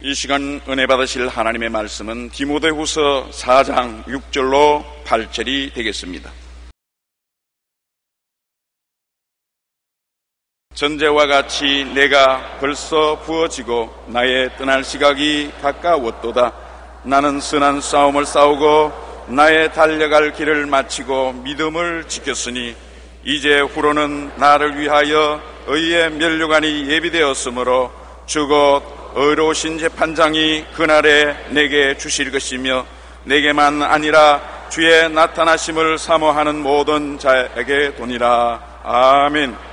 이 시간 은혜 받으실 하나님의 말씀은 디모데후서 4장 6절로 8절이 되겠습니다. 전제와 같이 내가 벌써 부어지고 나의 떠날 시각이 가까웠도다. 나는 선한 싸움을 싸우고 나의 달려갈 길을 마치고 믿음을 지켰으니 이제 후로는 나를 위하여 의의 면류관이 예비되었으므로 주곧 의로우신 재판장이 그날에 내게 주실 것이며 내게만 아니라 주의 나타나심을 사모하는 모든 자에게 도니라. 아멘.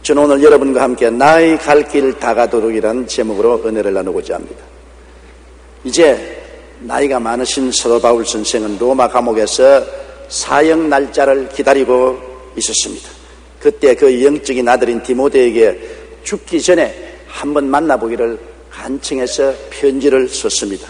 저는 오늘 여러분과 함께 나의 갈 길 다가도록이라는 제목으로 은혜를 나누고자 합니다. 이제 나이가 많으신 사도 바울 선생은 로마 감옥에서 사형 날짜를 기다리고 있었습니다. 그때 그 영적인 아들인 디모데에게 죽기 전에 한번 만나보기를 간청해서 편지를 썼습니다.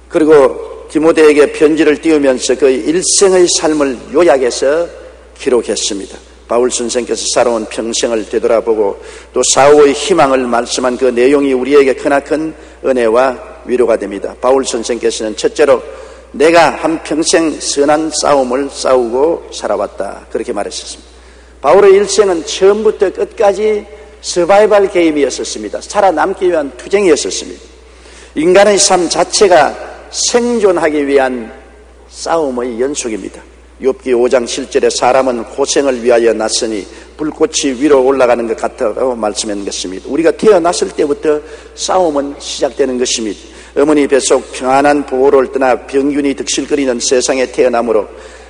그리고 디모데에게 편지를 띄우면서 그 일생의 삶을 요약해서 기록했습니다. 바울 선생께서 살아온 평생을 되돌아보고 또 사후의 희망을 말씀한 그 내용이 우리에게 크나큰 은혜와 위로가 됩니다. 바울 선생께서는 첫째로 내가 한평생 선한 싸움을 싸우고 살아왔다, 그렇게 말했었습니다. 바울의 일생은 처음부터 끝까지 서바이벌 게임이었었습니다. 살아남기 위한 투쟁이었었습니다. 인간의 삶 자체가 생존하기 위한 싸움의 연속입니다. 욥기 5장 7절에 사람은 고생을 위하여 났으니 불꽃이 위로 올라가는 것 같다고 말씀한 것입니다. 우리가 태어났을 때부터 싸움은 시작되는 것입니다. 어머니 뱃속 평안한 보호를 떠나 병균이 득실거리는 세상에 태어나므로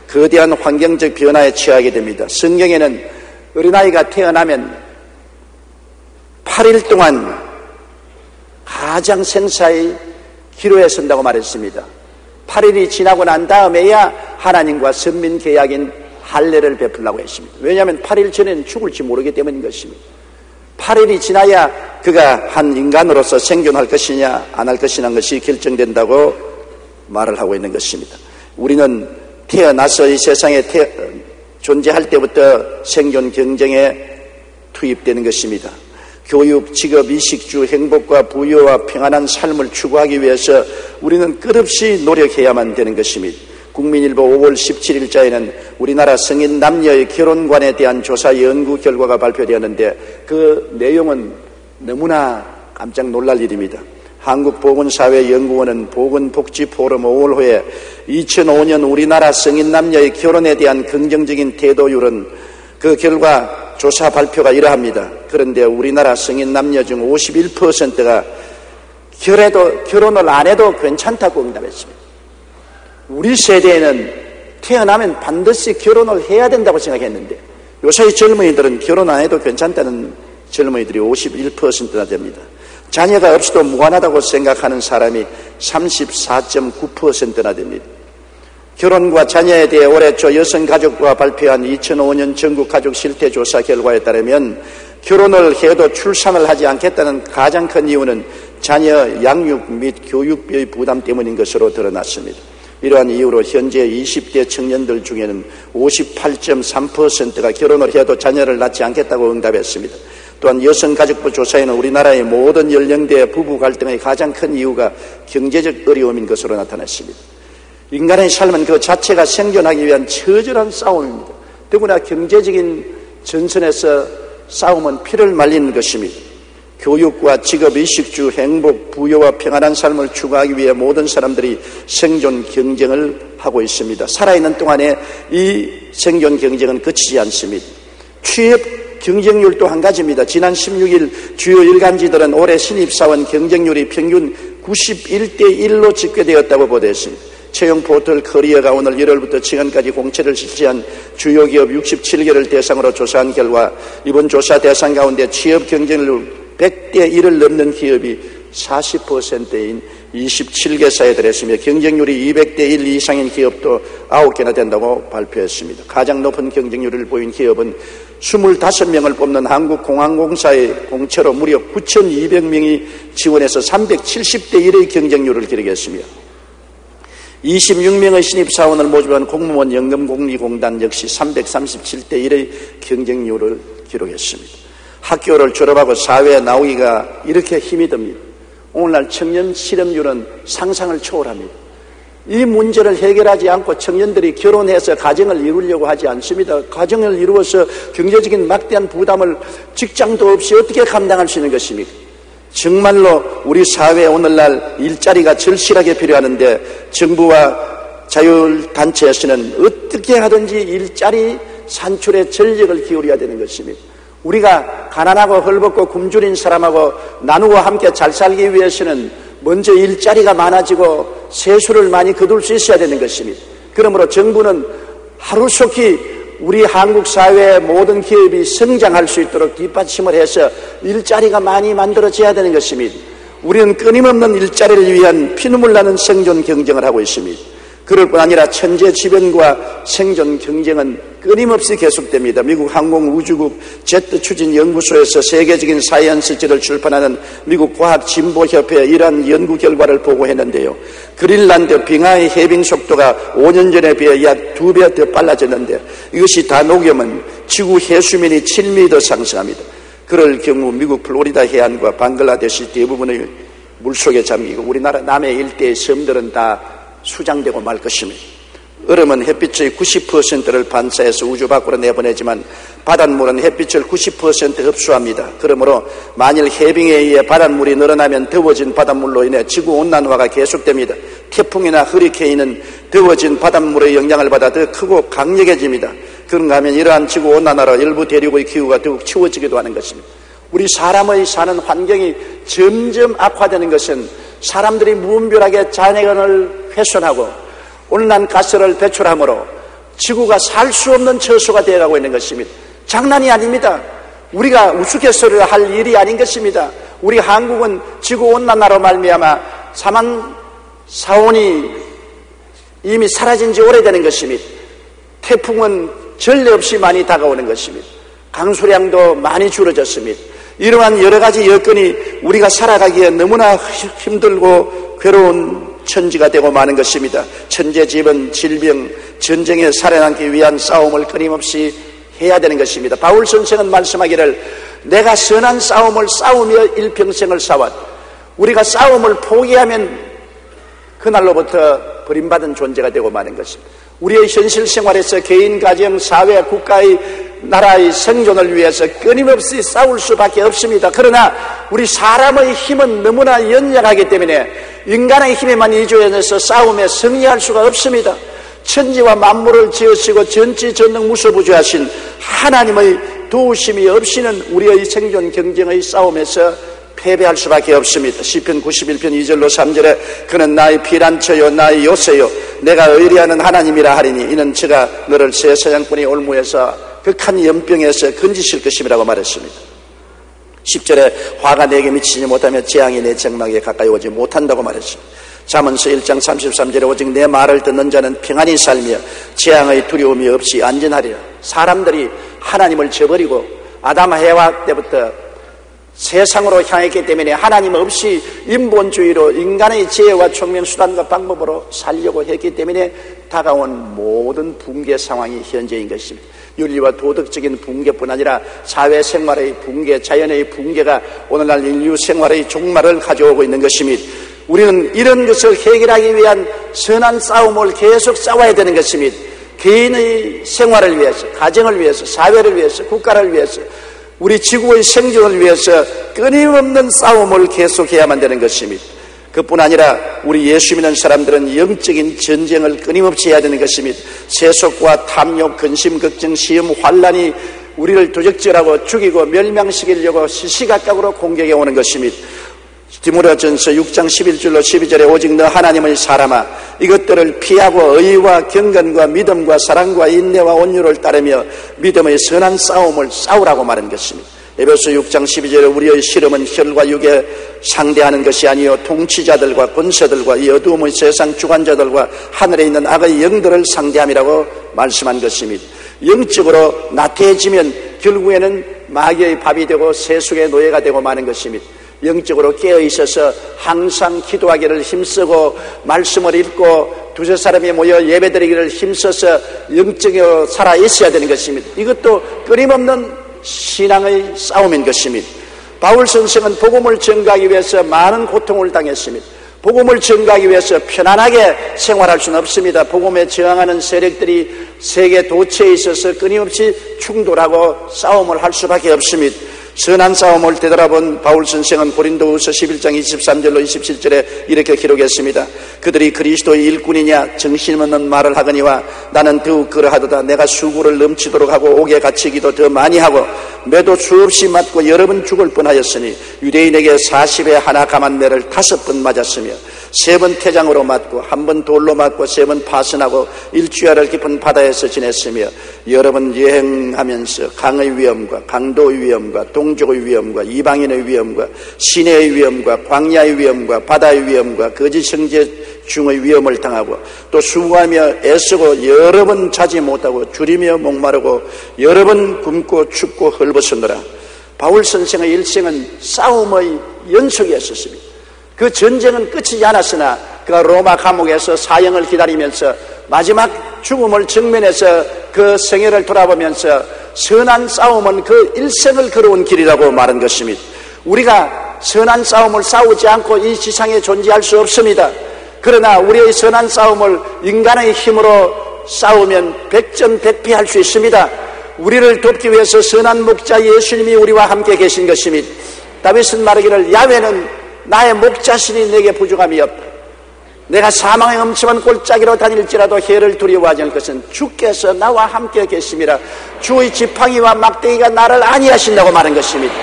거대한 환경적 변화에 처하게 됩니다. 성경에는 어린아이가 태어나면 8일 동안 가장 생사의 기로에 선다고 말했습니다. 8일이 지나고 난 다음에야 하나님과 선민 계약인 할례를 베풀라고 했습니다. 왜냐하면 8일 전에는 죽을지 모르기 때문인 것입니다. 8일이 지나야 그가 한 인간으로서 생존할 것이냐 안 할 것이냐는 것이 결정된다고 말을 하고 있는 것입니다. 우리는 태어나서 이 세상에 존재할 때부터 생존 경쟁에 투입되는 것입니다. 교육, 직업, 이식주, 행복과 부유와 평안한 삶을 추구하기 위해서 우리는 끝없이 노력해야만 되는 것입니다. 국민일보 5월 17일자에는 우리나라 성인 남녀의 결혼관에 대한 조사 연구 결과가 발표되었는데 그 내용은 너무나 깜짝 놀랄 일입니다. 한국보건사회연구원은 보건복지포럼 5월 후에 2005년 우리나라 성인 남녀의 결혼에 대한 긍정적인 태도율은 그 결과 조사 발표가 이러합니다. 그런데 우리나라 성인 남녀 중 51%가 결혼을 안 해도 괜찮다고 응답했습니다. 우리 세대에는 태어나면 반드시 결혼을 해야 된다고 생각했는데 요새의 젊은이들은 결혼 안 해도 괜찮다는 젊은이들이 51%나 됩니다. 자녀가 없어도 무관하다고 생각하는 사람이 34.9%나 됩니다. 결혼과 자녀에 대해 올해 초 여성가족부가 발표한 2005년 전국가족 실태조사 결과에 따르면 결혼을 해도 출산을 하지 않겠다는 가장 큰 이유는 자녀 양육 및 교육비의 부담 때문인 것으로 드러났습니다. 이러한 이유로 현재 20대 청년들 중에는 58.3%가 결혼을 해도 자녀를 낳지 않겠다고 응답했습니다. 또한 여성가족부 조사에는 우리나라의 모든 연령대의 부부 갈등의 가장 큰 이유가 경제적 어려움인 것으로 나타났습니다. 인간의 삶은 그 자체가 생존하기 위한 처절한 싸움입니다. 더구나 경제적인 전선에서 싸움은 피를 말리는 것입니다. 교육과 직업, 이식주, 행복, 부여와 평안한 삶을 추구하기 위해 모든 사람들이 생존 경쟁을 하고 있습니다. 살아있는 동안에 이 생존 경쟁은 그치지 않습니다. 취업 경쟁률도 한 가지입니다. 지난 16일 주요 일간지들은 올해 신입사원 경쟁률이 평균 91대 1로 집계되었다고 보도했습니다. 채용 포털 커리어가 오늘 1월부터 지금까지 공채를 실시한 주요 기업 67개를 대상으로 조사한 결과 이번 조사 대상 가운데 취업 경쟁률 100대 1을 넘는 기업이 40%인 27개사에 들었으며 경쟁률이 200대 1 이상인 기업도 9개나 된다고 발표했습니다. 가장 높은 경쟁률을 보인 기업은 25명을 뽑는 한국공항공사의 공채로 무려 9,200명이 지원해서 370대 1의 경쟁률을 기록했으며 26명의 신입사원을 모집한 공무원 연금공리공단 역시 337대 1의 경쟁률을 기록했습니다. 학교를 졸업하고 사회에 나오기가 이렇게 힘이 듭니다. 오늘날 청년 실업률은 상상을 초월합니다. 이 문제를 해결하지 않고 청년들이 결혼해서 가정을 이루려고 하지 않습니다. 가정을 이루어서 경제적인 막대한 부담을 직장도 없이 어떻게 감당할 수 있는 것입니까? 정말로 우리 사회에 오늘날 일자리가 절실하게 필요하는데 정부와 자율단체에서는 어떻게 하든지 일자리 산출에 전력을 기울여야 되는 것입니다. 우리가 가난하고 헐벗고 굶주린 사람하고 나누고 함께 잘 살기 위해서는 먼저 일자리가 많아지고 세수를 많이 거둘 수 있어야 되는 것입니다. 그러므로 정부는 하루속히 우리 한국 사회의 모든 기업이 성장할 수 있도록 뒷받침을 해서 일자리가 많이 만들어져야 되는 것입니다. 우리는 끊임없는 일자리를 위한 피눈물 나는 생존 경쟁을 하고 있습니다. 그럴 뿐 아니라 천재지변과 생존 경쟁은 끊임없이 계속됩니다. 미국 항공우주국 제트추진연구소에서 세계적인 사이언스지를 출판하는 미국 과학진보협회의 이러한 연구 결과를 보고했는데요. 그린란드 빙하의 해빙 속도가 5년 전에 비해 약 2배 더 빨라졌는데 이것이 다 녹으면 지구 해수면이 7m 상승합니다. 그럴 경우 미국 플로리다 해안과 방글라데시 대부분의 물속에 잠기고 우리나라 남해 일대의 섬들은 다 수장되고 말 것입니다. 얼음은 햇빛의 90%를 반사해서 우주 밖으로 내보내지만 바닷물은 햇빛을 90% 흡수합니다. 그러므로 만일 해빙에 의해 바닷물이 늘어나면 더워진 바닷물로 인해 지구온난화가 계속됩니다. 태풍이나 허리케인은 더워진 바닷물의 영향을 받아 더 크고 강력해집니다. 그런가 하면 이러한 지구온난화로 일부 대륙의 기후가 더욱 추워지기도 하는 것입니다. 우리 사람의 사는 환경이 점점 악화되는 것은 사람들이 무분별하게 자연을 훼손하고 온난가스를 배출함으로 지구가 살 수 없는 처소가 되어가고 있는 것입니다. 장난이 아닙니다. 우리가 우스갯소리를 할 일이 아닌 것입니다. 우리 한국은 지구온난화로 말미암아 사만사온이 이미 사라진 지 오래되는 것입니다. 태풍은 전례 없이 많이 다가오는 것입니다. 강수량도 많이 줄어졌습니다. 이러한 여러 가지 여건이 우리가 살아가기에 너무나 힘들고 괴로운 천지가 되고 마는 것입니다. 천재지변, 질병, 전쟁에 살아남기 위한 싸움을 끊임없이 해야 되는 것입니다. 바울 선생은 말씀하기를 내가 선한 싸움을 싸우며 일평생을 싸웠. 우리가 싸움을 포기하면 그날로부터 버림받은 존재가 되고 마는 것입니다. 우리의 현실 생활에서 개인, 가정, 사회, 국가의, 나라의 생존을 위해서 끊임없이 싸울 수밖에 없습니다. 그러나 우리 사람의 힘은 너무나 연약하기 때문에 인간의 힘에만 의존해서 싸움에 승리할 수가 없습니다. 천지와 만물을 지으시고 전지전능 무소부지하신 하나님의 도우심이 없이는 우리의 생존 경쟁의 싸움에서 패배할 수밖에 없습니다. 시편 91편 2절로 3절에 그는 나의 피난처요 나의 요새요 내가 의리하는 하나님이라 하리니 이는 저가 너를 새 사냥꾼의 올무에서 극한 연병에서 건지실 것임이라고 말했습니다. 10절에 화가 내게 미치지 못하며 재앙이 내 장막에 가까이 오지 못한다고 말했습니다. 잠언서 1장 33절에 오직 내 말을 듣는 자는 평안히 살며 재앙의 두려움이 없이 안전하리라. 사람들이 하나님을 저버리고 아담 해와 때부터 세상으로 향했기 때문에 하나님 없이 인본주의로 인간의 지혜와 총명 수단과 방법으로 살려고 했기 때문에 다가온 모든 붕괴 상황이 현재인 것입니다. 윤리와 도덕적인 붕괴뿐 아니라 사회생활의 붕괴, 자연의 붕괴가 오늘날 인류 생활의 종말을 가져오고 있는 것입니다. 우리는 이런 것을 해결하기 위한 선한 싸움을 계속 싸워야 되는 것입니다. 개인의 생활을 위해서, 가정을 위해서, 사회를 위해서, 국가를 위해서, 우리 지구의 생존을 위해서 끊임없는 싸움을 계속해야만 되는 것입니다. 그뿐 아니라 우리 예수 믿는 사람들은 영적인 전쟁을 끊임없이 해야 되는 것입니다. 세속과 탐욕, 근심, 걱정, 시험, 환란이 우리를 도적질하고 죽이고 멸망시키려고 시시각각으로 공격해 오는 것입니다. 디모데전서 6장 11절로 12절에 오직 너 하나님의 사람아 이것들을 피하고 의와 경건과 믿음과 사랑과 인내와 온유를 따르며 믿음의 선한 싸움을 싸우라고 말한 것입니다. 에베소 6장 12절에 우리의 실험은 혈과 육에 상대하는 것이 아니요 통치자들과 권세들과 이 어두움의 세상 주관자들과 하늘에 있는 악의 영들을 상대함이라고 말씀한 것입니다. 영적으로 나태해지면 결국에는 마귀의 밥이 되고 세속의 노예가 되고 마는 것입니다. 영적으로 깨어 있어서 항상 기도하기를 힘쓰고 말씀을 읽고 두세 사람이 모여 예배드리기를 힘써서 영적으로 살아 있어야 되는 것입니다. 이것도 끊임없는 신앙의 싸움인 것입니다. 바울 선생은 복음을 전가하기 위해서 많은 고통을 당했습니다. 복음을 전가하기 위해서 편안하게 생활할 수는 없습니다. 복음에 저항하는 세력들이 세계 도처에 있어서 끊임없이 충돌하고 싸움을 할 수밖에 없습니다. 선한 싸움을 되돌아본 바울 선생은 고린도후서 11장 23절로 27절에 이렇게 기록했습니다. 그들이 그리스도의 일꾼이냐 정신없는 말을 하거니와 나는 더욱 그러하도다. 내가 수고를 넘치도록 하고 옥에 갇히기도 더 많이 하고 매도 수없이 맞고 여러 번 죽을 뻔하였으니 유대인에게 40에 하나 감한 매를 5번 맞았으며 3번 태장으로 맞고 1번 돌로 맞고 3번 파선하고 일주일을 깊은 바다에서 지냈으며 여러 번 여행하면서 강의 위험과 강도의 위험과 동족의 위험과 이방인의 위험과 시내의 위험과 광야의 위험과 바다의 위험과 거짓 형제 중의 위험을 당하고 또 수고하며 애쓰고 여러 번 자지 못하고 줄이며 목마르고 여러 번 굶고 춥고 헐벗었노라. 바울 선생의 일생은 싸움의 연속이었습니다. 그 전쟁은 끝이지 않았으나 그가 로마 감옥에서 사형을 기다리면서 마지막 죽음을 직면해서 그 생애를 돌아보면서 선한 싸움은 그 일생을 걸어온 길이라고 말한 것입니다. 우리가 선한 싸움을 싸우지 않고 이 지상에 존재할 수 없습니다. 그러나 우리의 선한 싸움을 인간의 힘으로 싸우면 백전백패할 수 있습니다. 우리를 돕기 위해서 선한 목자 예수님이 우리와 함께 계신 것입니다. 다윗은 말하기를 야훼는 나의 목자시니 내게 부족함이 없다. 내가 사망의 엄침한 골짜기로 다닐지라도 해를 두려워하지 않을 것은 주께서 나와 함께 계심이라. 주의 지팡이와 막대기가 나를 안위하신다고 말한 것입니다.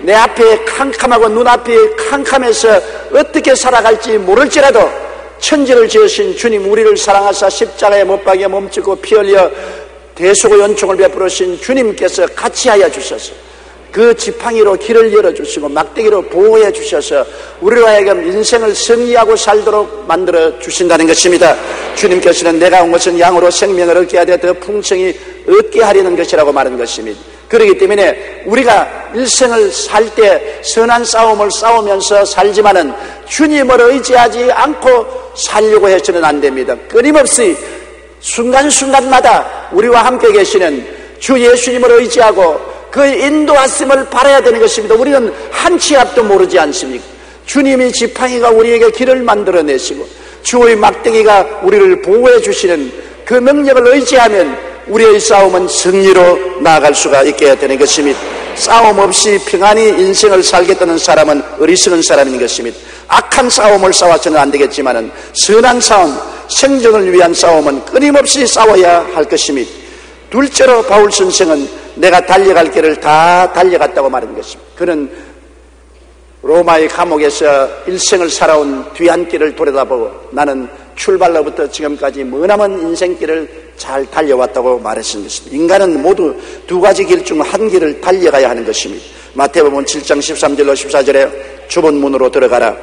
내 앞에 캄캄하고 눈앞이 캄캄해서 어떻게 살아갈지 모를지라도 천지를 지으신 주님, 우리를 사랑하사 십자가에 못 박여 몸짓고 피 흘려 대속의 연총을 베풀으신 주님께서 같이 하여 주셔서 그 지팡이로 길을 열어주시고 막대기로 보호해 주셔서 우리로 하여금 인생을 승리하고 살도록 만들어 주신다는 것입니다. 주님께서는 내가 온 것은 양으로 생명을 얻게 하되 더 풍성히 얻게 하려는 것이라고 말한 것입니다. 그렇기 때문에 우리가 일생을 살 때 선한 싸움을 싸우면서 살지만은 주님을 의지하지 않고 살려고 해서는 안 됩니다. 끊임없이 순간순간마다 우리와 함께 계시는 주 예수님을 의지하고 그의 인도하심을 바라야 되는 것입니다. 우리는 한 치 앞도 모르지 않습니까? 주님이 지팡이가 우리에게 길을 만들어내시고 주의 막대기가 우리를 보호해 주시는 그 능력을 의지하면 우리의 싸움은 승리로 나아갈 수가 있게 되는 것입니다. 싸움 없이 평안히 인생을 살겠다는 사람은 어리석은 사람인 것입니다. 악한 싸움을 싸워서는 안 되겠지만 선한 싸움, 생존을 위한 싸움은 끊임없이 싸워야 할 것입니다. 둘째로 바울 선생은 내가 달려갈 길을 다 달려갔다고 말하는 것입니다. 그는 로마의 감옥에서 일생을 살아온 뒤안길을 돌아다보고 나는 출발로부터 지금까지 머나먼 인생길을 잘 달려왔다고 말했습니다. 인간은 모두 두 가지 길 중 한 길을 달려가야 하는 것입니다. 마태복음 7장 13절로 14절에 좁은 문으로 들어가라.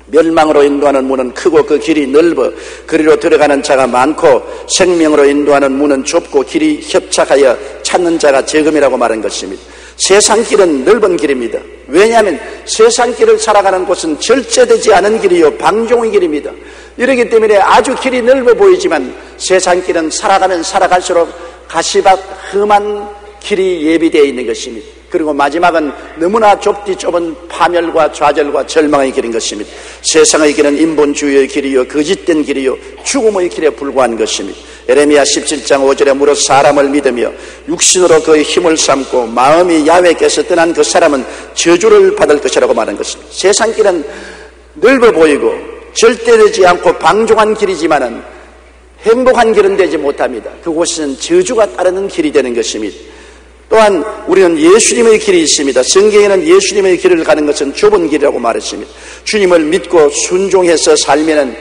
멸망으로 인도하는 문은 크고 그 길이 넓어 그리로 들어가는 자가 많고 생명으로 인도하는 문은 좁고 길이 협착하여 찾는 자가 적음이라고 말한 것입니다. 세상 길은 넓은 길입니다. 왜냐하면 세상 길을 살아가는 곳은 절제되지 않은 길이요 방종의 길입니다. 이렇기 때문에 아주 길이 넓어 보이지만 세상 길은 살아가면 살아갈수록 가시밭 험한 길이 예비되어 있는 것입니다. 그리고 마지막은 너무나 좁디 좁은 파멸과 좌절과 절망의 길인 것입니다. 세상의 길은 인본주의의 길이요 거짓된 길이요 죽음의 길에 불과한 것입니다. 에레미야 17장 5절에 무릇 사람을 믿으며 육신으로 그의 힘을 삼고 마음이 야훼께서 떠난 그 사람은 저주를 받을 것이라고 말한 것입니다. 세상 길은 넓어 보이고 절대되지 않고 방종한 길이지만은 행복한 길은 되지 못합니다. 그곳은 저주가 따르는 길이 되는 것입니다. 또한 우리는 예수님의 길이 있습니다. 성경에는 예수님의 길을 가는 것은 좁은 길이라고 말했습니다. 주님을 믿고 순종해서 살면은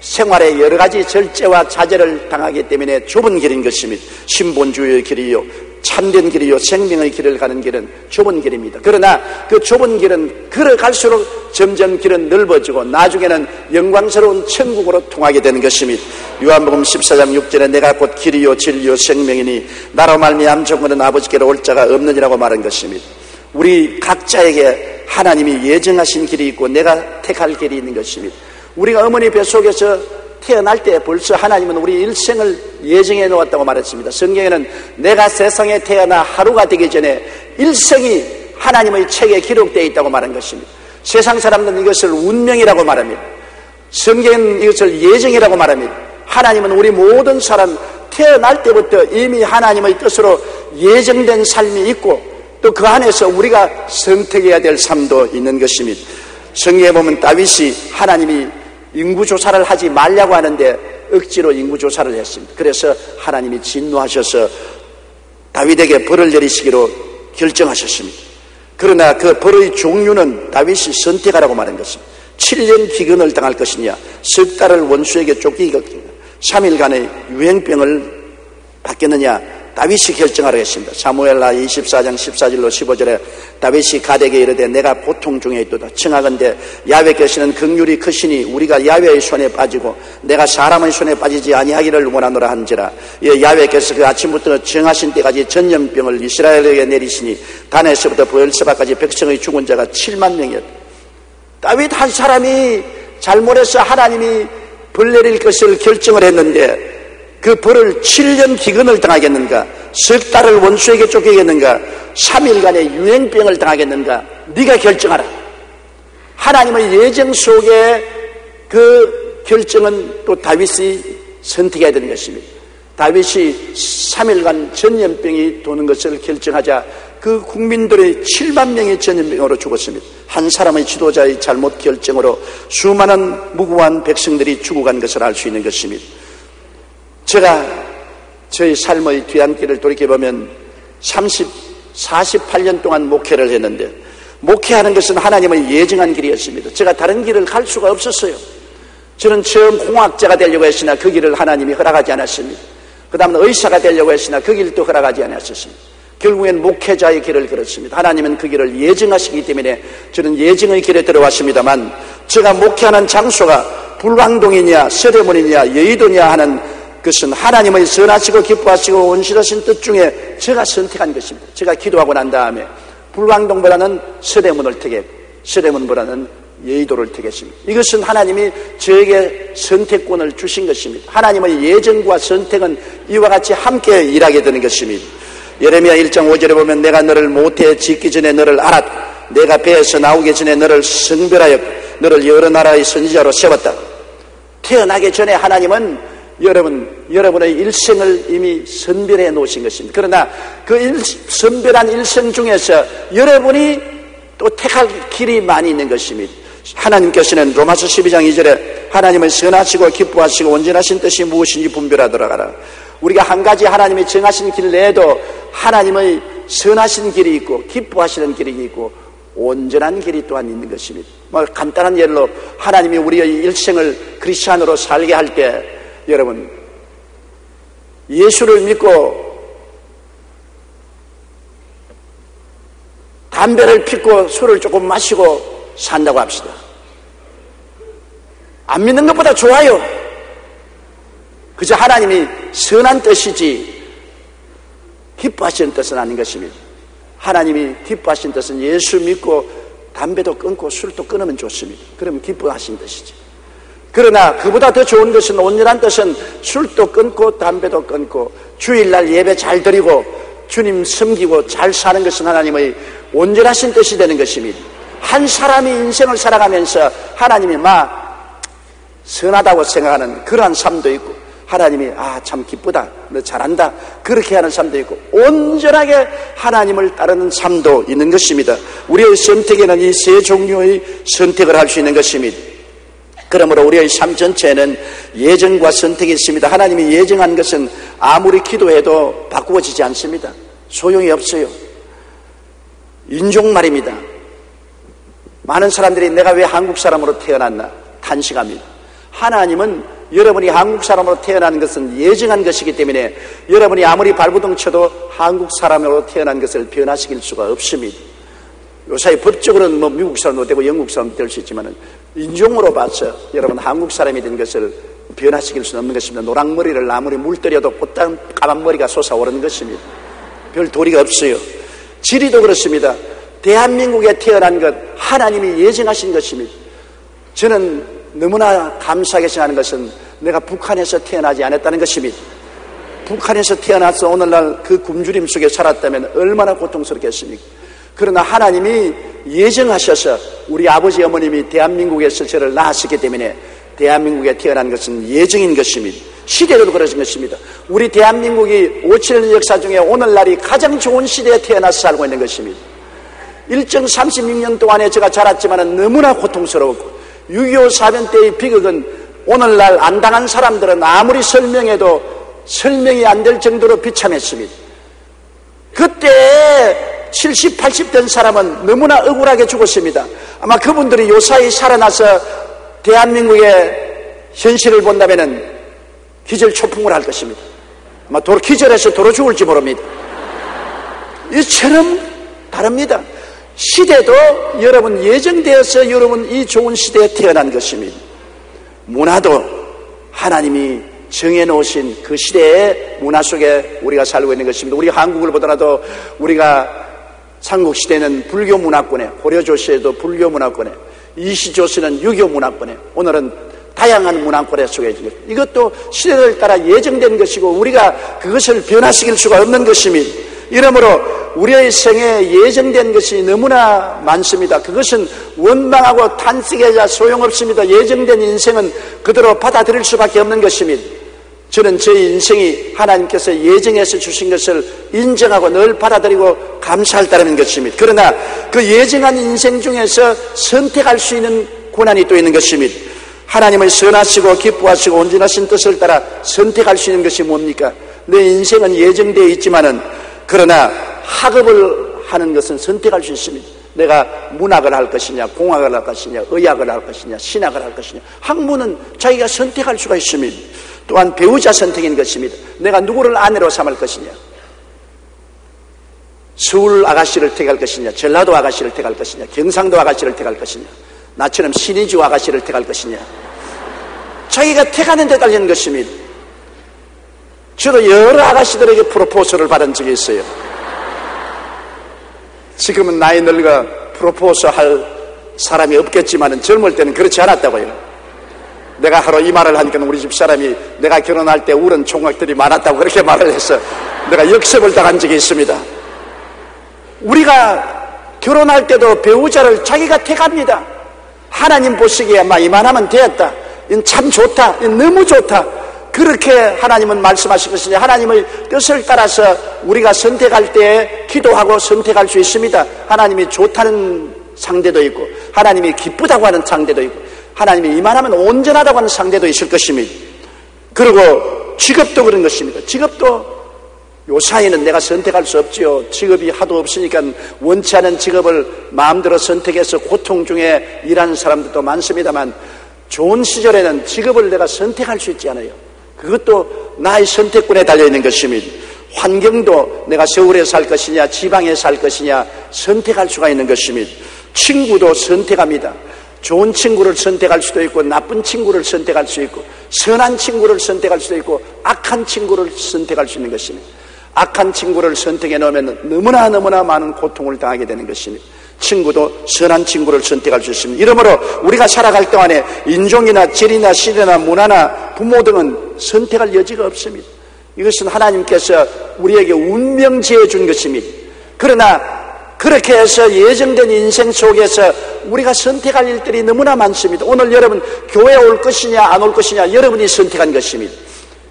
생활에 여러 가지 절제와 자제를 당하기 때문에 좁은 길인 것입니다. 신본주의의 길이요 참된 길이요 생명의 길을 가는 길은 좁은 길입니다. 그러나 그 좁은 길은 걸어갈수록 점점 길은 넓어지고 나중에는 영광스러운 천국으로 통하게 되는 것입니다. 요한복음 14장 6절에 내가 곧 길이요 진리요 생명이니 나로 말미암 종은 아버지께로 올 자가 없느니라고 말한 것입니다. 우리 각자에게 하나님이 예정하신 길이 있고 내가 택할 길이 있는 것입니다. 우리가 어머니 뱃속에서 태어날 때 벌써 하나님은 우리 일생을 예정해 놓았다고 말했습니다. 성경에는 내가 세상에 태어나 하루가 되기 전에 일생이 하나님의 책에 기록되어 있다고 말한 것입니다. 세상 사람들은 이것을 운명이라고 말합니다. 성경은 이것을 예정이라고 말합니다. 하나님은 우리 모든 사람 태어날 때부터 이미 하나님의 뜻으로 예정된 삶이 있고 또 그 안에서 우리가 선택해야 될 삶도 있는 것입니다. 성경에 보면 다윗이 하나님이 인구조사를 하지 말라고 하는데 억지로 인구조사를 했습니다. 그래서 하나님이 진노하셔서 다윗에게 벌을 내리시기로 결정하셨습니다. 그러나 그 벌의 종류는 다윗이 선택하라고 말한 것입니다. 7년 기근을 당할 것이냐, 석 달을 원수에게 쫓기겠느냐, 3일간의 유행병을 받겠느냐, 다윗이 결정하라 했습니다. 사무엘하 24장 14절로 15절에 다윗이 갓에게 이르되 내가 보통 중에 있도다. 청하건대 야훼께서는 긍휼이 크시니 우리가 야훼의 손에 빠지고 내가 사람의 손에 빠지지 아니하기를 원하노라 한지라. 야훼께서 그 아침부터 정하신 때까지 전염병을 이스라엘에게 내리시니 단에서부터 브엘세바까지 백성의 죽은 자가 7만 명이었다. 다윗 한 사람이 잘못해서 하나님이 벌 내릴 것을 결정을 했는데 그 벌을 7년 기근을 당하겠는가, 석 달을 원수에게 쫓기겠는가, 3일간의 유행병을 당하겠는가, 네가 결정하라. 하나님의 예정 속에 그 결정은 또 다윗이 선택해야 되는 것입니다. 다윗이 3일간 전염병이 도는 것을 결정하자 그 국민들의 7만 명이 전염병으로 죽었습니다. 한 사람의 지도자의 잘못 결정으로 수많은 무고한 백성들이 죽어간 것을 알 수 있는 것입니다. 제가 저희 삶의 뒤안길을 돌이켜보면 48년 동안 목회를 했는데 목회하는 것은 하나님의 예정한 길이었습니다. 제가 다른 길을 갈 수가 없었어요. 저는 처음 공학자가 되려고 했으나 그 길을 하나님이 허락하지 않았습니다. 그 다음은 의사가 되려고 했으나 그 길도 허락하지 않았습니다. 결국엔 목회자의 길을 걸었습니다. 하나님은 그 길을 예정하시기 때문에 저는 예정의 길에 들어왔습니다만 제가 목회하는 장소가 불광동이냐 서대문이냐 여의도냐 하는 그것은 하나님의 선하시고 기뻐하시고 온실하신 뜻 중에 제가 선택한 것입니다. 제가 기도하고 난 다음에 불광동보다는 서대문을 택했고 서대문보다는 여의도를 택했습니다. 이것은 하나님이 저에게 선택권을 주신 것입니다. 하나님의 예정과 선택은 이와 같이 함께 일하게 되는 것입니다. 예레미야 1장 5절에 보면 내가 너를 모태에 짓기 전에 너를 알았고 내가 배에서 나오기 전에 너를 성별하였고 너를 여러 나라의 선지자로 세웠다. 태어나기 전에 하나님은 여러분의 일생을 이미 선별해 놓으신 것입니다. 그러나 그 선별한 일생 중에서 여러분이 또 택할 길이 많이 있는 것입니다. 하나님께서는 로마서 12장 2절에 하나님은 선하시고 기뻐하시고 온전하신 뜻이 무엇인지 분별하도록 하라. 우리가 한 가지 하나님이 정하신 길 내에도 하나님의 선하신 길이 있고 기뻐하시는 길이 있고 온전한 길이 또한 있는 것입니다. 간단한 예로 하나님이 우리의 일생을 크리스찬으로 살게 할 때 여러분 예수를 믿고 담배를 피우고 술을 조금 마시고 산다고 합시다. 안 믿는 것보다 좋아요. 그저 하나님이 선한 뜻이지 기뻐하시는 뜻은 아닌 것입니다. 하나님이 기뻐하시는 뜻은 예수 믿고 담배도 끊고 술도 끊으면 좋습니다. 그러면 기뻐하시는 뜻이지. 그러나 그보다 더 좋은 것은 온전한 뜻은 술도 끊고 담배도 끊고 주일날 예배 잘 드리고 주님 섬기고 잘 사는 것은 하나님의 온전하신 뜻이 되는 것입니다. 한 사람이 인생을 살아가면서 하나님이 선하다고 생각하는 그러한 삶도 있고 하나님이 참 기쁘다 너 잘한다 그렇게 하는 삶도 있고 온전하게 하나님을 따르는 삶도 있는 것입니다. 우리의 선택에는 이 세 종류의 선택을 할 수 있는 것입니다. 그러므로 우리의 삶 전체에는 예정과 선택이 있습니다. 하나님이 예정한 것은 아무리 기도해도 바꾸어지지 않습니다. 소용이 없어요. 인종 말입니다. 많은 사람들이 내가 왜 한국 사람으로 태어났나 탄식합니다. 하나님은 여러분이 한국 사람으로 태어난 것은 예정한 것이기 때문에 여러분이 아무리 발버둥 쳐도 한국 사람으로 태어난 것을 변화시킬 수가 없습니다. 요사이 법적으로는 뭐 미국 사람도 되고 영국 사람도 될 수 있지만 인종으로 봐서 여러분 한국 사람이 된 것을 변화시킬 수는 없는 것입니다. 노랑머리를 아무리 물들여도 곧장 까만 머리가 솟아오르는 것입니다. 별 도리가 없어요. 지리도 그렇습니다. 대한민국에 태어난 것 하나님이 예정하신 것입니다. 저는 너무나 감사하게 생각하는 것은 내가 북한에서 태어나지 않았다는 것입니다. 북한에서 태어나서 오늘날 그 굶주림 속에 살았다면 얼마나 고통스럽겠습니까? 그러나 하나님이 예정하셔서 우리 아버지 어머님이 대한민국에서 저를 낳았기 때문에 대한민국에 태어난 것은 예정인 것입니다. 시대도 그러신 것입니다. 우리 대한민국이 5,7년 역사 중에 오늘날이 가장 좋은 시대에 태어나서 살고 있는 것입니다. 일정 36년 동안에 제가 자랐지만 너무나 고통스러웠고 6.25 사변 때의 비극은 오늘날 안 당한 사람들은 아무리 설명해도 설명이 안 될 정도로 비참했습니다. 그때 70, 80 된 사람은 너무나 억울하게 죽었습니다. 아마 그분들이 요사이 살아나서 대한민국의 현실을 본다면 기절초풍을 할 것입니다. 아마 기절해서 도로 죽을지 모릅니다. 이처럼 다릅니다. 시대도 여러분 예정되어서 여러분 이 좋은 시대에 태어난 것입니다. 문화도 하나님이 정해놓으신 그 시대의 문화 속에 우리가 살고 있는 것입니다. 우리 한국을 보더라도 우리가 삼국시대는 불교 문화권에, 고려조시에도 불교 문화권에, 이시조시는 유교 문화권에, 오늘은 다양한 문화권에 속해 있는 것. 이것도 시대를 따라 예정된 것이고 우리가 그것을 변화시킬 수가 없는 것입니다. 이러므로 우리의 생에 예정된 것이 너무나 많습니다. 그것은 원망하고 탄식해야 소용없습니다. 예정된 인생은 그대로 받아들일 수밖에 없는 것입니다. 저는 제 인생이 하나님께서 예정해서 주신 것을 인정하고 늘 받아들이고 감사할 따르는 것입니다. 그러나 그 예정한 인생 중에서 선택할 수 있는 고난이 또 있는 것입니다. 하나님을 선하시고 기뻐하시고 온전하신 뜻을 따라 선택할 수 있는 것이 뭡니까? 내 인생은 예정되어 있지만은 그러나 학업을 하는 것은 선택할 수 있습니다. 내가 문학을 할 것이냐, 공학을 할 것이냐, 의학을 할 것이냐, 신학을 할 것이냐. 학문은 자기가 선택할 수가 있습니다. 또한 배우자 선택인 것입니다. 내가 누구를 아내로 삼을 것이냐, 서울 아가씨를 택할 것이냐, 전라도 아가씨를 택할 것이냐, 경상도 아가씨를 택할 것이냐, 나처럼 신의주 아가씨를 택할 것이냐. 자기가 택하는 데 달리는 것입니다. 저도 여러 아가씨들에게 프로포즈를 받은 적이 있어요. 지금은 나이 늙어 프로포즈 할 사람이 없겠지만 젊을 때는 그렇지 않았다고요. 내가 하루 이 말을 하니까 우리 집 사람이 내가 결혼할 때 울은 총각들이 많았다고 그렇게 말을 해서 내가 역습을 당한 적이 있습니다. 우리가 결혼할 때도 배우자를 자기가 택합니다. 하나님 보시기에 아마 이만하면 되었다, 이건 참 좋다, 이건 너무 좋다, 그렇게 하나님은 말씀하실 것이니 하나님의 뜻을 따라서 우리가 선택할 때 기도하고 선택할 수 있습니다. 하나님이 좋다는 상대도 있고 하나님이 기쁘다고 하는 상대도 있고 하나님이 이만하면 온전하다고 하는 상대도 있을 것입니다. 그리고 직업도 그런 것입니다. 직업도 요사이는 내가 선택할 수 없지요. 직업이 하도 없으니까 원치 않은 직업을 마음대로 선택해서 고통 중에 일하는 사람들도 많습니다만 좋은 시절에는 직업을 내가 선택할 수 있지 않아요. 그것도 나의 선택권에 달려있는 것입니다. 환경도 내가 서울에 살 것이냐 지방에 살 것이냐 선택할 수가 있는 것입니다. 친구도 선택합니다. 좋은 친구를 선택할 수도 있고 나쁜 친구를 선택할 수 있고 선한 친구를 선택할 수도 있고 악한 친구를 선택할 수 있는 것입니다. 악한 친구를 선택해 놓으면 너무나 많은 고통을 당하게 되는 것입니다. 친구도 선한 친구를 선택할 수 있습니다. 이러므로 우리가 살아갈 동안에 인종이나 질이나 시대나 문화나 부모 등은 선택할 여지가 없습니다. 이것은 하나님께서 우리에게 운명 지어 준 것입니다. 그러나 그렇게 해서 예정된 인생 속에서 우리가 선택할 일들이 너무나 많습니다. 오늘 여러분 교회에 올 것이냐 안 올 것이냐 여러분이 선택한 것입니다.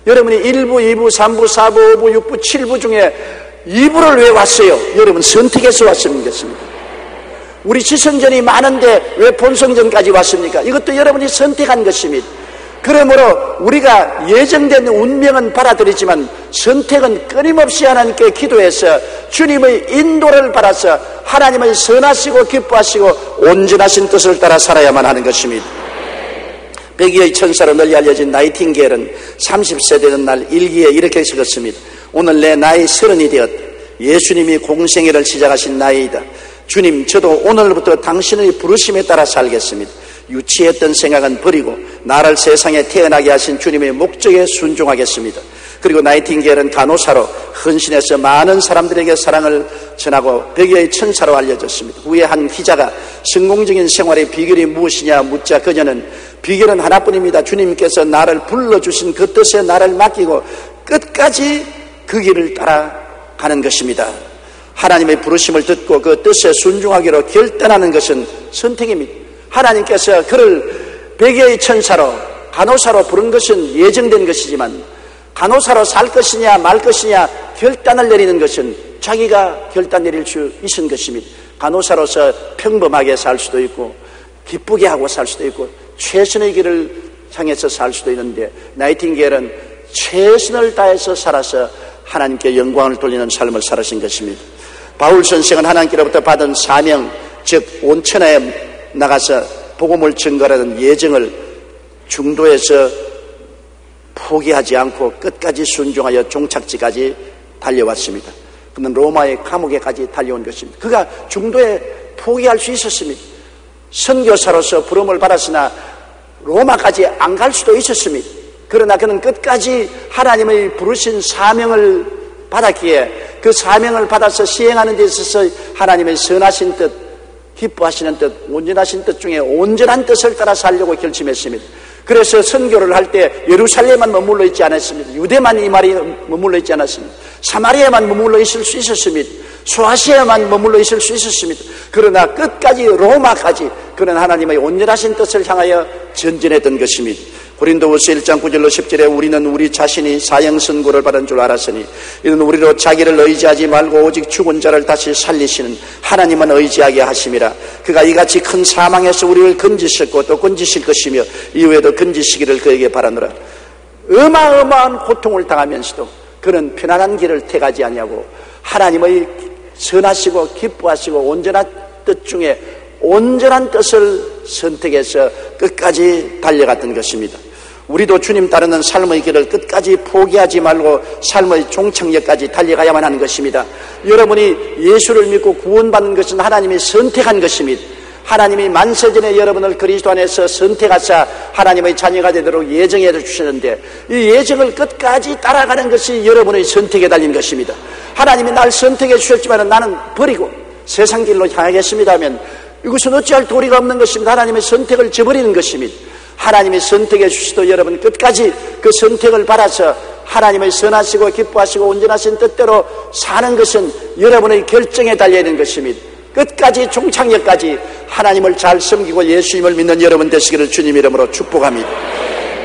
여러분이 1부, 2부, 3부, 4부, 5부, 6부, 7부 중에 2부를 왜 왔어요? 여러분 선택해서 왔습니다. 우리 지성전이 많은데 왜 본성전까지 왔습니까? 이것도 여러분이 선택한 것입니다. 그러므로 우리가 예정된 운명은 받아들이지만 선택은 끊임없이 하나님께 기도해서 주님의 인도를 받아서 하나님의 선하시고 기뻐하시고 온전하신 뜻을 따라 살아야만 하는 것입니다. 백의의 천사로 널리 알려진 나이팅게일은 30세 되는 날 일기에 이렇게 적었습니다. 오늘 내 나이 30이 되었다. 예수님이 공생애를 시작하신 나이이다. 주님, 저도 오늘부터 당신의 부르심에 따라 살겠습니다. 유치했던 생각은 버리고 나를 세상에 태어나게 하신 주님의 목적에 순종하겠습니다. 그리고 나이팅게일은 간호사로 헌신해서 많은 사람들에게 사랑을 전하고 백의의 천사로 알려졌습니다. 후에 한 기자가 성공적인 생활의 비결이 무엇이냐 묻자 그녀는 비결은 하나뿐입니다. 주님께서 나를 불러주신 그 뜻에 나를 맡기고 끝까지 그 길을 따라가는 것입니다. 하나님의 부르심을 듣고 그 뜻에 순종하기로 결단하는 것은 선택입니다. 하나님께서 그를 백의의 천사로 간호사로 부른 것은 예정된 것이지만 간호사로 살 것이냐 말 것이냐 결단을 내리는 것은 자기가 결단 내릴 수 있는 것입니다. 간호사로서 평범하게 살 수도 있고 기쁘게 하고 살 수도 있고 최선의 길을 향해서 살 수도 있는데 나이팅게일은 최선을 다해서 살아서 하나님께 영광을 돌리는 삶을 살으신 것입니다. 바울 선생은 하나님께로부터 받은 사명, 즉 온천하에 나가서 복음을 증거하는 예정을 중도에서 포기하지 않고 끝까지 순종하여 종착지까지 달려왔습니다. 그는 로마의 감옥에까지 달려온 것입니다. 그가 중도에 포기할 수 있었습니다. 선교사로서 부름을 받았으나 로마까지 안 갈 수도 있었습니다. 그러나 그는 끝까지 하나님의 부르신 사명을 받았기에 그 사명을 받아서 시행하는 데 있어서 하나님의 선하신 뜻, 기뻐하시는 뜻, 온전하신 뜻 중에 온전한 뜻을 따라 살려고 결심했습니다. 그래서 선교를 할 때 예루살렘만 머물러 있지 않았습니다. 유대만 이 말이 머물러 있지 않았습니다. 사마리아만 머물러 있을 수 있었습니다. 소아시아만 머물러 있을 수 있었습니다. 그러나 끝까지 로마까지 그는 하나님의 온전하신 뜻을 향하여 전진했던 것입니다. 고린도후서 1장 9절로 10절에 우리는 우리 자신이 사형선고를 받은 줄 알았으니 이는 우리로 자기를 의지하지 말고 오직 죽은 자를 다시 살리시는 하나님만 의지하게 하심이라. 그가 이같이 큰 사망에서 우리를 건지셨고 또 건지실 것이며 이후에도 건지시기를 그에게 바라노라. 어마어마한 고통을 당하면서도 그는 편안한 길을 택하지 아니하고 하나님의 선하시고 기뻐하시고 온전한 뜻 중에 온전한 뜻을 선택해서 끝까지 달려갔던 것입니다. 우리도 주님 따르는 삶의 길을 끝까지 포기하지 말고 삶의 종착역까지 달려가야만 하는 것입니다. 여러분이 예수를 믿고 구원받는 것은 하나님이 선택한 것입니다. 하나님이 만세전에 여러분을 그리스도 안에서 선택하사 하나님의 자녀가 되도록 예정해 주셨는데 이 예정을 끝까지 따라가는 것이 여러분의 선택에 달린 것입니다. 하나님이 날 선택해 주셨지만 나는 버리고 세상 길로 향하겠습니다 하면 이것은 어찌할 도리가 없는 것입니다. 하나님의 선택을 저버리는 것입니다. 하나님이 선택해 주시도 여러분 끝까지 그 선택을 받아서 하나님의 선하시고 기뻐하시고 온전하신 뜻대로 사는 것은 여러분의 결정에 달려있는 것입니다. 끝까지 종착역까지 하나님을 잘 섬기고 예수님을 믿는 여러분 되시기를 주님 이름으로 축복합니다.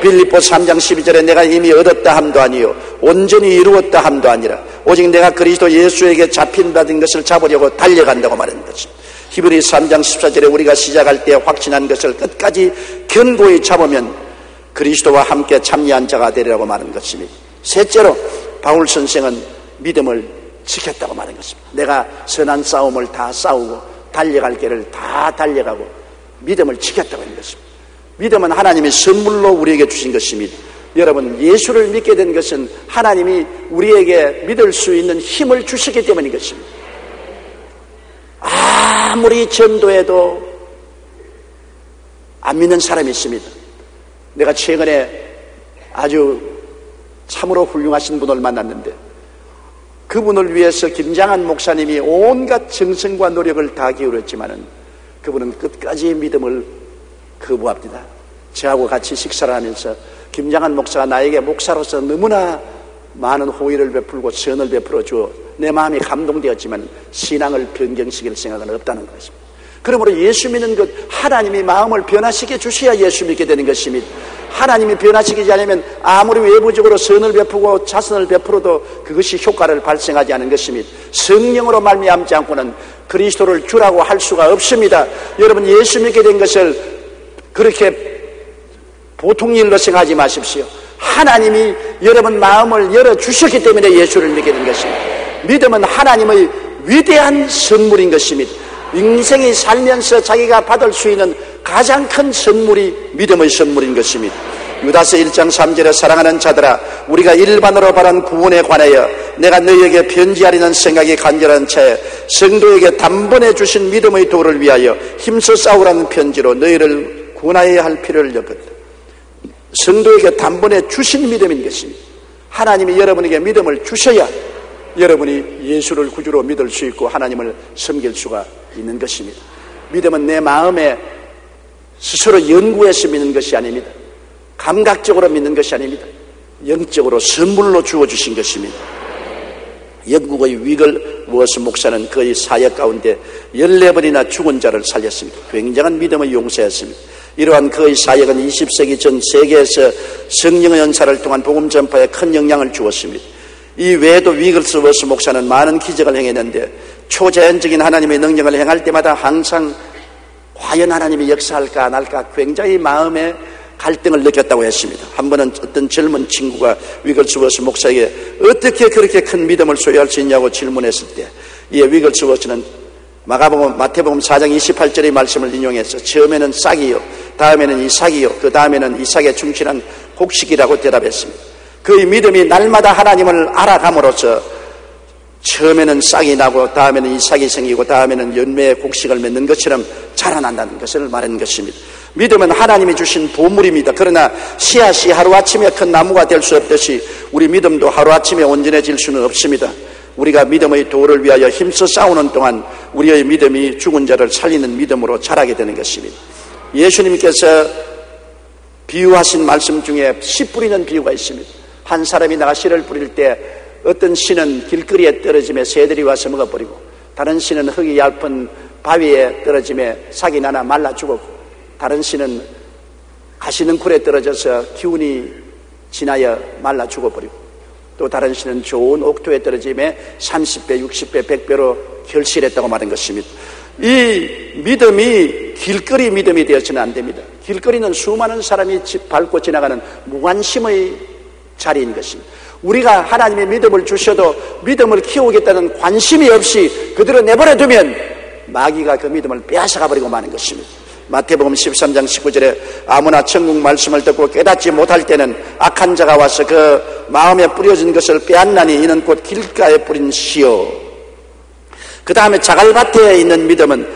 빌립보 3장 12절에 내가 이미 얻었다 함도 아니요 온전히 이루었다 함도 아니라 오직 내가 그리스도 예수에게 잡힌다는 것을 잡으려고 달려간다고 말하는 것입니다. 히브리 3장 14절에 우리가 시작할 때 확신한 것을 끝까지 견고히 잡으면 그리스도와 함께 참여한 자가 되리라고 말하는 것입니다. 셋째로 바울 선생은 믿음을 지켰다고 말하는 것입니다. 내가 선한 싸움을 다 싸우고 달려갈 길을 다 달려가고 믿음을 지켰다고 하는 것입니다. 믿음은 하나님의 선물로 우리에게 주신 것입니다. 여러분, 예수를 믿게 된 것은 하나님이 우리에게 믿을 수 있는 힘을 주시기 때문인 것입니다. 아무리 전도해도 안 믿는 사람이 있습니다. 내가 최근에 아주 참으로 훌륭하신 분을 만났는데 그분을 위해서 김장한 목사님이 온갖 정성과 노력을 다 기울였지만은 그분은 끝까지 믿음을 거부합니다. 저하고 같이 식사를 하면서 김장한 목사가 나에게 목사로서 너무나 많은 호의를 베풀고 선을 베풀어 주어 내 마음이 감동되었지만 신앙을 변경시킬 생각은 없다는 것입니다. 그러므로 예수 믿는 것, 하나님이 마음을 변화시켜 주셔야 예수 믿게 되는 것입니다. 하나님이 변화시키지 않으면 아무리 외부적으로 선을 베푸고 자선을 베풀어도 그것이 효과를 발생하지 않은 것입니다. 성령으로 말미암지 않고는 그리스도를 주라고 할 수가 없습니다. 여러분, 예수 믿게 된 것을 그렇게 보통 일로 생각하지 마십시오. 하나님이 여러분 마음을 열어주셨기 때문에 예수를 믿게 된 것입니다. 믿음은 하나님의 위대한 선물인 것입니다. 인생이 살면서 자기가 받을 수 있는 가장 큰 선물이 믿음의 선물인 것입니다. 유다서 1장 3절에 사랑하는 자들아 우리가 일반으로 바란 구원에 관하여 내가 너희에게 편지하려는 생각이 간절한 차에 성도에게 단번에 주신 믿음의 도를 위하여 힘써 싸우라는 편지로 너희를 구원하여야 할 필요를 여겼다. 성도에게 단번에 주신 믿음인 것입니다. 하나님이 여러분에게 믿음을 주셔야 여러분이 예수를 구주로 믿을 수 있고 하나님을 섬길 수가 있는 것입니다. 믿음은 내 마음에 스스로 연구해서 믿는 것이 아닙니다. 감각적으로 믿는 것이 아닙니다. 영적으로 선물로 주어주신 것입니다. 영국의 위글 워스 목사는 그의 사역 가운데 14번이나 죽은 자를 살렸습니다. 굉장한 믿음의 용사였습니다. 이러한 그의 사역은 20세기 전 세계에서 성령의 은사를 통한 복음 전파에 큰 영향을 주었습니다. 이 외에도 위글스 워스 목사는 많은 기적을 행했는데 초자연적인 하나님의 능력을 행할 때마다 항상 과연 하나님이 역사할까 안 할까 굉장히 마음에 갈등을 느꼈다고 했습니다. 한 번은 어떤 젊은 친구가 위글스워스 목사에게 어떻게 그렇게 큰 믿음을 소유할 수 있냐고 질문했을 때 이에 위글스워스는 마태복음 4장 28절의 말씀을 인용해서 처음에는 싹이요, 다음에는 이삭이요, 그 다음에는 이삭에 충실한 곡식이라고 대답했습니다. 그의 믿음이 날마다 하나님을 알아감으로써 처음에는 싹이 나고 다음에는 이삭이 생기고 다음에는 열매의 곡식을 맺는 것처럼 자라난다는 것을 말하는 것입니다. 믿음은 하나님이 주신 보물입니다. 그러나 씨앗이 하루아침에 큰 나무가 될 수 없듯이 우리 믿음도 하루아침에 온전해질 수는 없습니다. 우리가 믿음의 도를 위하여 힘써 싸우는 동안 우리의 믿음이 죽은 자를 살리는 믿음으로 자라게 되는 것입니다. 예수님께서 비유하신 말씀 중에 씨 뿌리는 비유가 있습니다. 한 사람이 나가 씨를 뿌릴 때 어떤 씨는 길거리에 떨어지며 새들이 와서 먹어버리고 다른 씨는 흙이 얇은 바위에 떨어지며 삭이 나나 말라 죽었고 다른 씨는 가시능쿨에 떨어져서 기운이 지나여 말라 죽어버리고 또 다른 씨는 좋은 옥토에 떨어지며 30배, 60배, 100배로 결실했다고 말한 것입니다. 이 믿음이 길거리 믿음이 되어서는 안 됩니다. 길거리는 수많은 사람이 밟고 지나가는 무관심의 자리인 것입니다. 우리가 하나님의 믿음을 주셔도 믿음을 키우겠다는 관심이 없이 그대로 내버려두면 마귀가 그 믿음을 빼앗아가 버리고 마는 것입니다. 마태복음 13장 19절에 아무나 천국 말씀을 듣고 깨닫지 못할 때는 악한 자가 와서 그 마음에 뿌려진 것을 빼앗나니 이는 곧 길가에 뿌린 씨요. 그 다음에 자갈밭에 있는 믿음은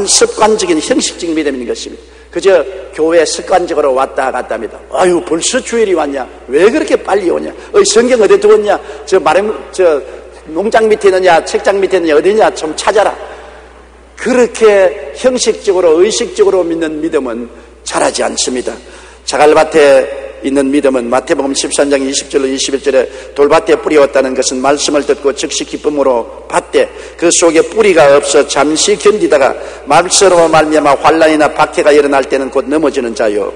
습관적인 형식적인 믿음인 것입니다. 그저 교회에 습관적으로 왔다 갔다 합니다. 아유 벌써 주일이 왔냐? 왜 그렇게 빨리 오냐? 성경 어디 두었냐? 저 농장 밑에 있느냐? 책장 밑에 있느냐? 어디냐? 좀 찾아라. 그렇게 형식적으로 의식적으로 믿는 믿음은 자라지 않습니다. 자갈밭에 있는 믿음은 마태복음 13장 20절로 21절에 돌밭에 뿌리었다는 것은 말씀을 듣고 즉시 기쁨으로 받되 그 속에 뿌리가 없어 잠시 견디다가 말씀으로 말미암아 환난이나 박해가 일어날 때는 곧 넘어지는 자요.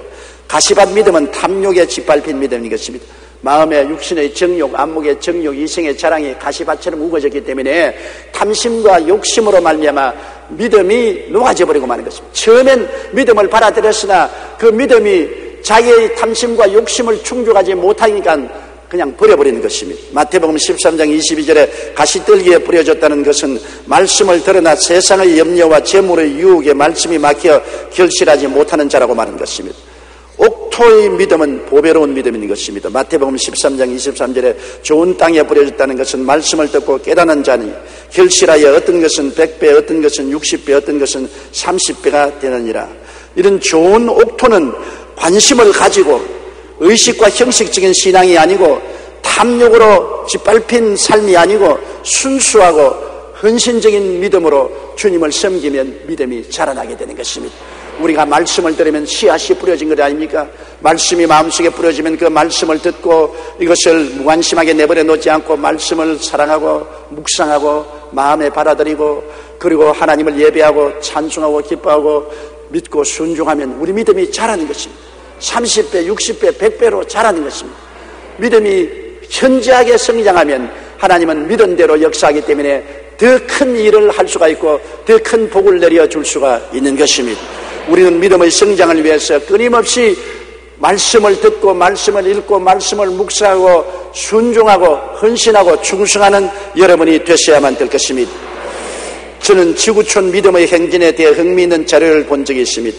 가시밭 믿음은 탐욕에 짓밟힌 믿음인 것입니다. 마음의 육신의 정욕, 안목의 정욕, 이생의 자랑이 가시밭처럼 우거졌기 때문에 탐심과 욕심으로 말미암아 믿음이 녹아져 버리고 마는 것입니다. 처음엔 믿음을 받아들였으나 그 믿음이 자기의 탐심과 욕심을 충족하지 못하니까 그냥 버려버리는 것입니다. 마태복음 13장 22절에 가시떨기에 뿌려졌다는 것은 말씀을 들으나 세상의 염려와 재물의 유혹에 말씀이 막혀 결실하지 못하는 자라고 말하는 것입니다. 옥토의 믿음은 보배로운 믿음인 것입니다. 마태복음 13장 23절에 좋은 땅에 뿌려졌다는 것은 말씀을 듣고 깨닫는 자니 결실하여 어떤 것은 100배, 어떤 것은 60배, 어떤 것은 30배가 되느니라. 이런 좋은 옥토는 관심을 가지고 의식과 형식적인 신앙이 아니고 탐욕으로 짓밟힌 삶이 아니고 순수하고 헌신적인 믿음으로 주님을 섬기면 믿음이 자라나게 되는 것입니다. 우리가 말씀을 들으면 씨앗이 뿌려진 것 아닙니까? 말씀이 마음속에 뿌려지면 그 말씀을 듣고 이것을 무관심하게 내버려 놓지 않고 말씀을 사랑하고 묵상하고 마음에 받아들이고 그리고 하나님을 예배하고 찬송하고 기뻐하고 믿고 순종하면 우리 믿음이 자라는 것입니다. 30배, 60배, 100배로 자라는 것입니다. 믿음이 현저하게 성장하면 하나님은 믿은 대로 역사하기 때문에 더 큰 일을 할 수가 있고 더 큰 복을 내려줄 수가 있는 것입니다. 우리는 믿음의 성장을 위해서 끊임없이 말씀을 듣고 말씀을 읽고 말씀을 묵상하고 순종하고 헌신하고 충성하는 여러분이 되셔야만 될 것입니다. 저는 지구촌 믿음의 행진에 대해 흥미있는 자료를 본 적이 있습니다.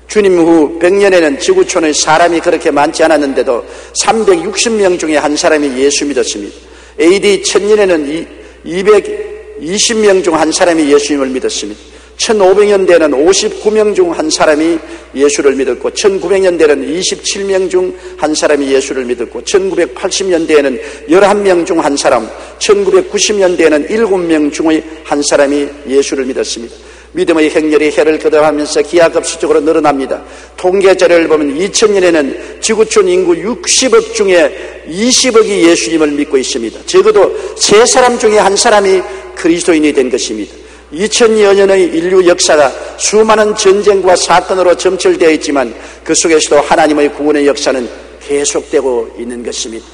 주님 후 100년에는 지구촌의 사람이 그렇게 많지 않았는데도 360명 중에 한 사람이 예수 믿었습니다. AD 1000년에는 220명 중 한 사람이 예수님을 믿었습니다. 1500년대에는 59명 중 한 사람이 예수를 믿었고 1900년대에는 27명 중 한 사람이 예수를 믿었고 1980년대에는 11명 중 한 사람, 1990년대에는 7명 중의 한 사람이 예수를 믿었습니다. 믿음의 행렬이 해를 거듭하면서 기하급수적으로 늘어납니다. 통계 자료를 보면 2000년에는 지구촌 인구 60억 중에 20억이 예수님을 믿고 있습니다. 적어도 3사람 중에 한 사람이 그리스도인이 된 것입니다. 2000여 년의 인류 역사가 수많은 전쟁과 사건으로 점철되어 있지만 그 속에서도 하나님의 구원의 역사는 계속되고 있는 것입니다.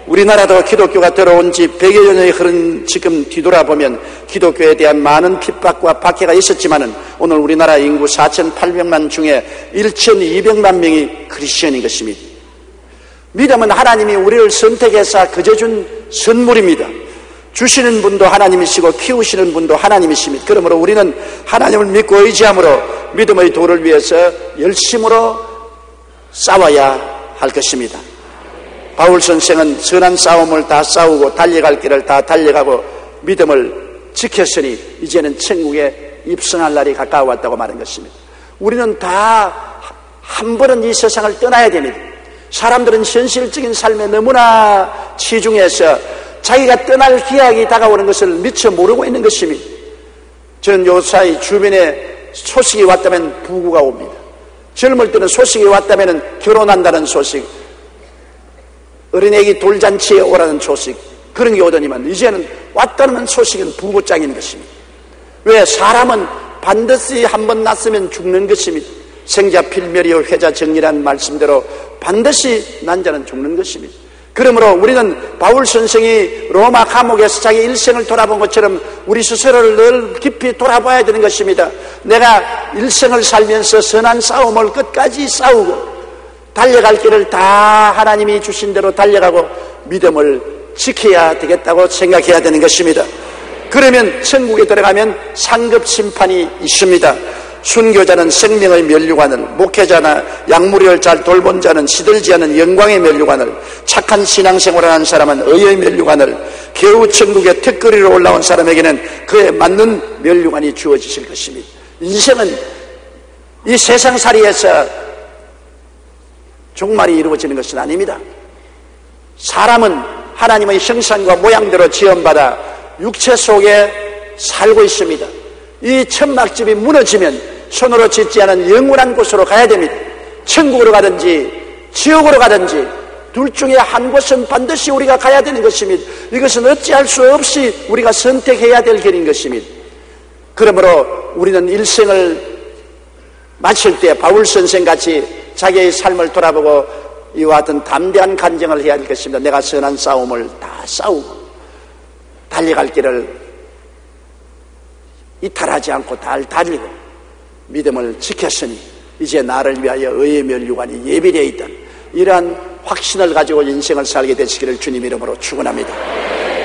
우리나라도 기독교가 들어온 지 100여 년이 흐른 지금 뒤돌아보면 기독교에 대한 많은 핍박과 박해가 있었지만 오늘 우리나라 인구 4,800만 중에 1,200만 명이 크리스천인 것입니다. 믿음은 하나님이 우리를 선택해서 그저 준 선물입니다. 주시는 분도 하나님이시고 키우시는 분도 하나님이십니다. 그러므로 우리는 하나님을 믿고 의지함으로 믿음의 도를 위해서 열심으로 싸워야 할 것입니다. 바울 선생은 선한 싸움을 다 싸우고 달려갈 길을 다 달려가고 믿음을 지켰으니 이제는 천국에 입성할 날이 가까워왔다고 말한 것입니다. 우리는 다 한 번은 이 세상을 떠나야 됩니다. 사람들은 현실적인 삶에 너무나 치중해서 자기가 떠날 기약이 다가오는 것을 미처 모르고 있는 것입니다. 저는 요사이 주변에 소식이 왔다면 부고가 옵니다. 젊을 때는 소식이 왔다면 결혼한다는 소식, 어린애기 돌잔치에 오라는 소식, 그런 게 오더니만 이제는 왔다는 소식은 부고장인 것입니다. 왜? 사람은 반드시 한번 났으면 죽는 것입니다. 생자 필멸이요 회자 정리라는 말씀대로 반드시 난 자는 죽는 것입니다. 그러므로 우리는 바울 선생이 로마 감옥에서 자기 일생을 돌아본 것처럼 우리 스스로를 늘 깊이 돌아봐야 되는 것입니다. 내가 일생을 살면서 선한 싸움을 끝까지 싸우고 달려갈 길을 다 하나님이 주신 대로 달려가고 믿음을 지켜야 되겠다고 생각해야 되는 것입니다. 그러면 천국에 들어가면 상급 심판이 있습니다. 순교자는 생명의 면류관을, 목회자나 약물을 잘 돌본 자는 시들지 않은 영광의 면류관을, 착한 신앙생활을 하는 사람은 의의 면류관을, 겨우 천국의 턱걸이로 올라온 사람에게는 그에 맞는 면류관이 주어지실 것입니다. 인생은 이 세상살이에서 종말이 이루어지는 것은 아닙니다. 사람은 하나님의 형상과 모양대로 지음받아 육체 속에 살고 있습니다. 이 천막집이 무너지면 손으로 짓지 않은 영원한 곳으로 가야 됩니다. 천국으로 가든지 지옥으로 가든지 둘 중에 한 곳은 반드시 우리가 가야 되는 것입니다. 이것은 어찌할 수 없이 우리가 선택해야 될 길인 것입니다. 그러므로 우리는 일생을 마칠 때 바울 선생같이 자기의 삶을 돌아보고 이와 같은 담대한 간증을 해야 할 것입니다. 내가 선한 싸움을 다 싸우고 달려갈 길을 이탈하지 않고 잘 달리고 믿음을 지켰으니 이제 나를 위하여 의의 면류관이 예비되어 있다. 이러한 확신을 가지고 인생을 살게 되시기를 주님 이름으로 축원합니다.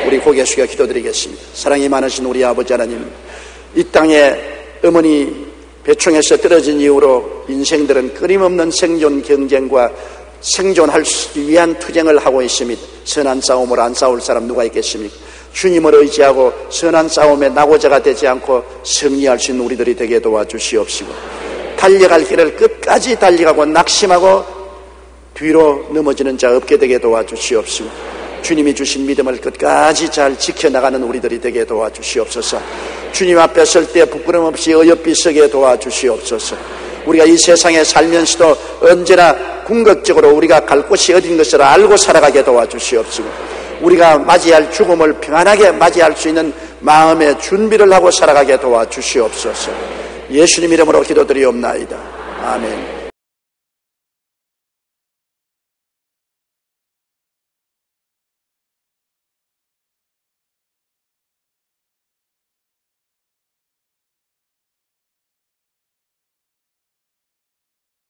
우리 고개 숙여 기도드리겠습니다. 사랑이 많으신 우리 아버지 하나님, 이 땅에 어머니 배총에서 떨어진 이후로 인생들은 끊임없는 생존 경쟁과 생존할 수 위한 투쟁을 하고 있습니다. 선한 싸움을 안 싸울 사람 누가 있겠습니까? 주님을 의지하고 선한 싸움에 낙오자가 되지 않고 승리할 수 있는 우리들이 되게 도와주시옵시고, 달려갈 길을 끝까지 달려가고 낙심하고 뒤로 넘어지는 자 없게 되게 도와주시옵시고, 주님이 주신 믿음을 끝까지 잘 지켜나가는 우리들이 되게 도와주시옵소서. 주님 앞에 설 때 부끄럼 없이 어여삐 서게 도와주시옵소서. 우리가 이 세상에 살면서도 언제나 궁극적으로 우리가 갈 곳이 어딘 것을 알고 살아가게 도와주시옵시고, 우리가 맞이할 죽음을 평안하게 맞이할 수 있는 마음의 준비를 하고 살아가게 도와주시옵소서. 예수님 이름으로 기도드리옵나이다. 아멘.